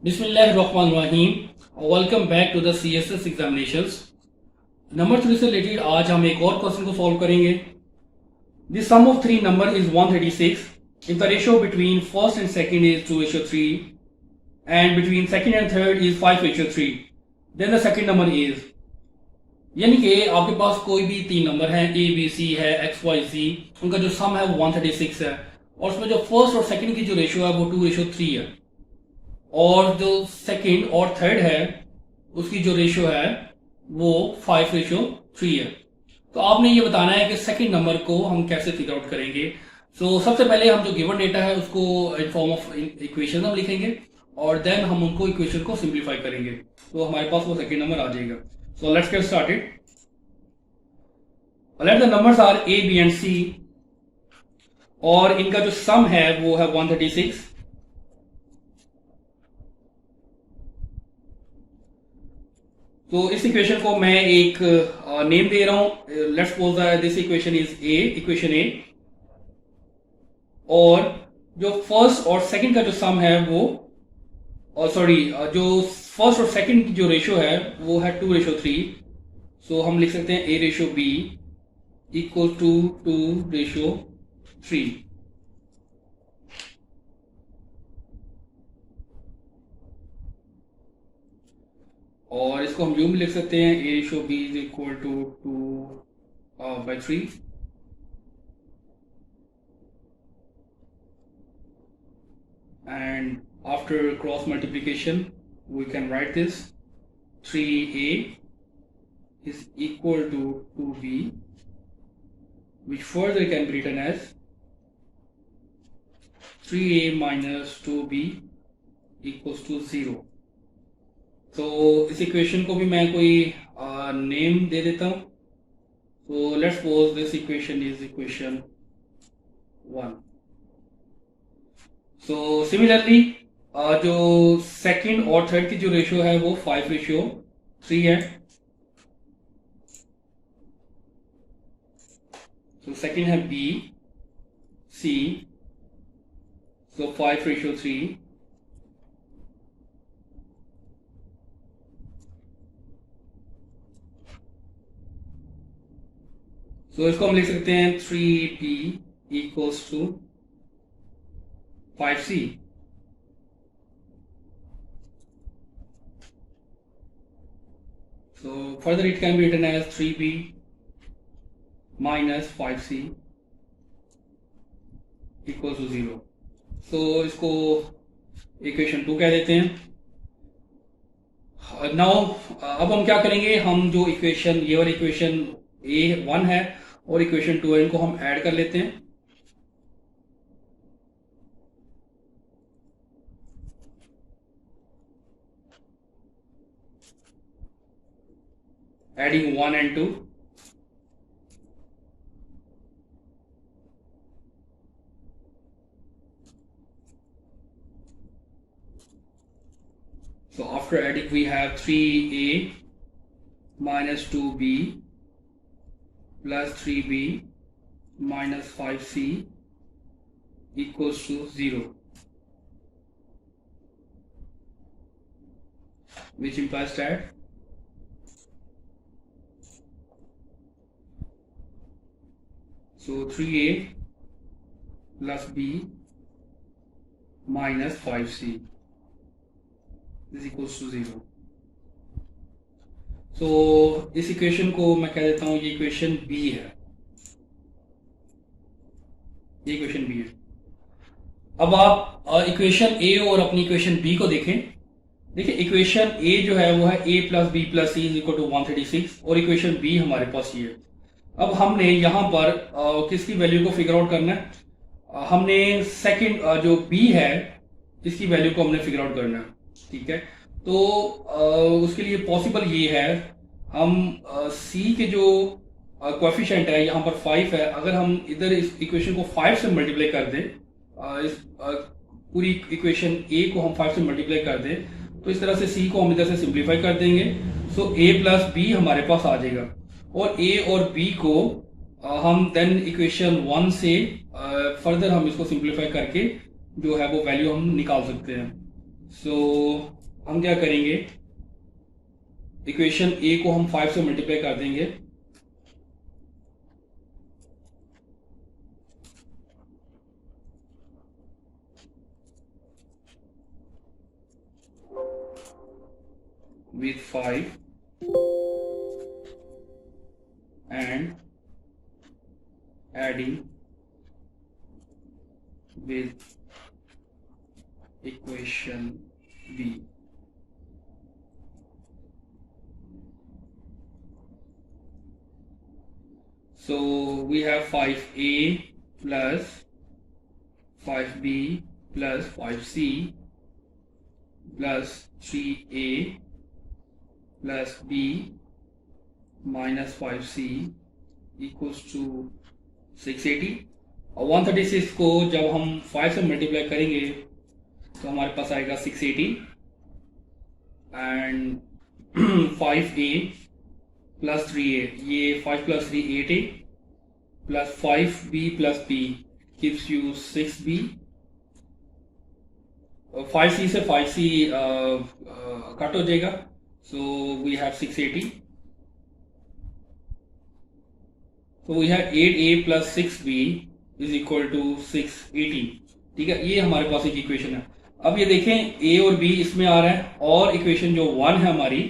बिस्मिल्लाहिर्रहमानिर्रहीम। Welcome back to the CSS examinations. Number 3 से related आज हम एक और क्वेश्चन को सॉल्व करेंगे। The sum of three number is 136 if the ratio between first and second is 2:3 and between second and third is 5:3, then the second number is. यानी कि आपके पास कोई भी तीन नंबर हैं, ए बी सी है, एक्स वाई सी, उनका जो सम है वो 136 है और उसमें जो फर्स्ट और सेकंड की जो रेशियो है वो 2:3 है और जो सेकंड और थर्ड है उसकी जो रेशियो है वो 5:3 है। तो आपने ये बताना है कि सेकंड नंबर को हम कैसे फिगर आउट करेंगे। सबसे पहले हम जो गिवन डेटा है उसको इन फॉर्म ऑफ इक्वेशन हम लिखेंगे और देन हम उनको इक्वेशन को सिंप्लीफाई करेंगे तो हमारे पास वो सेकंड नंबर आ जाएगा। So let's get started. Let the numbers are A B and C और इनका जो सम है वो है 136। तो इस इक्वेशन को मैं एक नेम दे रहा हूं। Let's suppose this equation is A, equation A, और जो फर्स्ट और सेकंड का जो सम है वो जो फर्स्ट और सेकंड की जो रेशियो है वो है 2:3। सो हम लिख सकते हैं A/B इक्वल टू 2:3। और इसको हम यूं भी लिख सकते हैं A/B is equal to 2/3। and after cross multiplication we can write this 3a is equal to 2b, which further can be written as 3a minus 2b equals to 0। तो इस इक्वेशन को भी मैं कोई नेम दे देता हूं। so let's suppose this equation is equation 1। So similarly जो second और थर्ड की जो रेशियो है वो 5:3 है। तो सेकंड है बी सी, सो 5:3। सो इसको हम लिख सकते हैं 3b equals to 5c। So further it can be written as 3b minus 5c equals to 0। So इसको इक्वेशन 2 कह देते हैं। नाउ अब हम क्या करेंगे, हम जो इक्वेशन ये वाली इक्वेशन A1 है और इक्वेशन 2 है इनको हम ऐड कर लेते हैं। adding 1 and 2। So after adding we have 3a minus 2b plus 3b minus 5c equals to 0, which implies that so 3a plus b minus 5c is equals to 0। so इस equation को मैं कह देता हूं ये इक्वेशन बी है, ये equation B है। अब आप इक्वेशन ए और अपनी इक्वेशन बी को देखें। देखिए इक्वेशन ए जो है वो है a plus b plus c is equal to 136 और इक्वेशन बी हमारे पास ये है। अब हमने यहाँ पर किसकी वैल्यू को फिगर आउट करना है, हमने सेकंड जो बी है इसकी वैल्यू को हमने फिगर आउट करना है। ठीक है, तो उसके लिए पॉसिबल ये है, हम सी के जो कोएफिशिएंट है यहाँ पर 5 है, अगर हम इधर इस इक्वेशन को 5 से मल्टीप्लाई कर दें, इस पूरी इक्वेशन ए को हम 5 से मल्टीप्लाई कर दें तो इस तरह से सी को हम इधर से सिंप्लीफाई कर देंगे। सो ए प्लस बी हमारे पास आ जाएगा और ए और बी को हम देन इक्वेशन 1 से फर्दर हम इसको सिंप्लीफाई करके जो है वो वैल्यू हम निकाल सकते हैं। सो हम क्या करेंगे, इक्वेशन ए को हम 5 से मल्टीप्लाई कर देंगे, with 5 and adding with equation B. So we have 5a plus 5b plus 5c plus 3a plus b minus 5c equals to 680. और 136 को जब हम 5 से मल्टीप्लाई करेंगे तो हमारे पास आएगा 680 एंड 5a प्लस 3a, ये 5 plus 3 8a plus 5b plus b gives you 6b. 5c से 5c कट हो जाएगा, so we have 680. So we have 8a plus 6b is equal to 680. ठीक है, ये हमारे पास एक इक्वेशन है. अब ये देखें a और b इसमें आ रहा है और इक्वेशन जो 1 है हमारी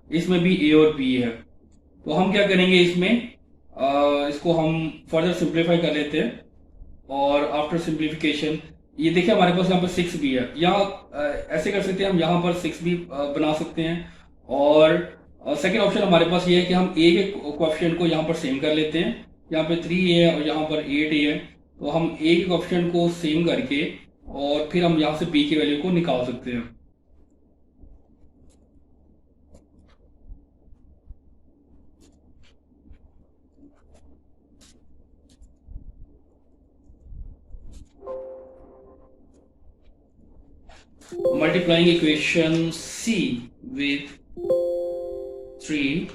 इसमें भी a और b है. तो हम क्या करेंगे इसमें, इसको हम फर्दर सिंप्लीफाई कर लेते हैं और आफ्टर सिंप्लीफिकेशन ये देखिए हमारे पास यहाँ पर 6b है. यहाँ ऐसे कर सकते हैं, हम यहाँ पर 6b बना सकते हैं. और सेकेंड ऑप्शन हमारे पास ये है कि हम a के कोएफिशिएंट को यहाँ पर सेम कर लेते हैं. यहाँ पे 3a है और यहाँ पर 8a है, तो हम a के कोएफिशिएंट को सेम करके और फिर हम यहाँ से b की वैल्यू को निकाल सकते हैं. Multiplying equation C with 3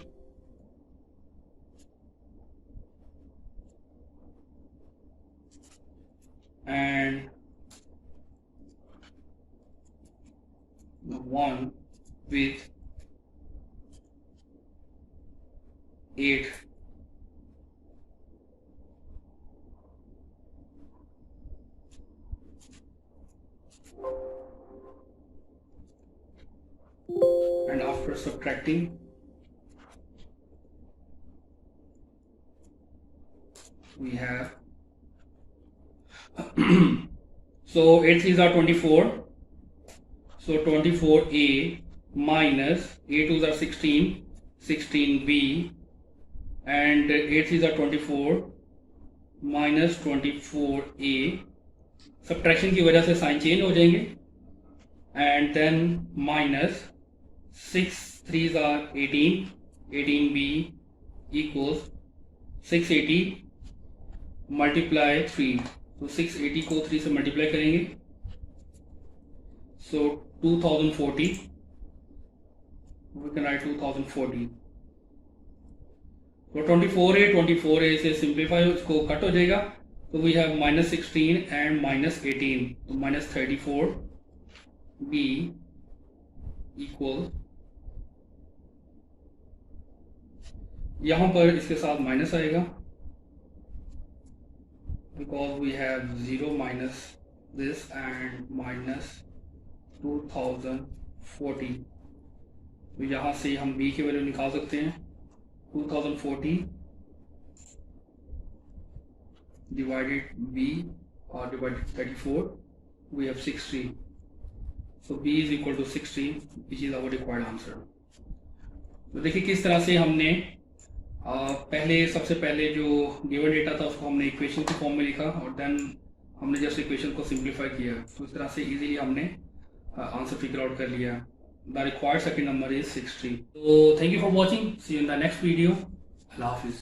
and 1 with 8. And after subtracting, we have so 8 3s are 24, so 24a minus 8 2s are 16, 16b, and 8 3s are 24 minus 24a. Subtraction की वजह से साइन चेंज हो जाएंगे, and then minus 6 3s are 18, 18b equals 680 multiply 3. तो 680 को 3 से multiply करेंगे, so 2040, we can write 2040. तो 24a से सिंप्लीफाई उसको कट हो जाएगा, तो we have minus 16 and minus 18, तो minus 34b equals, यहाँ पर इसके साथ माइनस आएगा because we have 0 minus this and minus 2040. तो यहाँ से हम b की वैल्यू निकाल सकते हैं. 2040 divided b or divided 34, we have 60. So b is equal to 60, which is our required answer. तो देखिए किस तरह से हमने सबसे पहले जो गिवन डेटा था उसको हमने इक्वेशन के फॉर्म में लिखा और देन हमने जस्ट इक्वेशन को सिंप्लीफाई किया. तो इस तरह से इजीली हमने आंसर फिगर आउट कर लिया. The required second number is 60. तो thank you for watching, see you in the next video. अल्लाह हाफिज.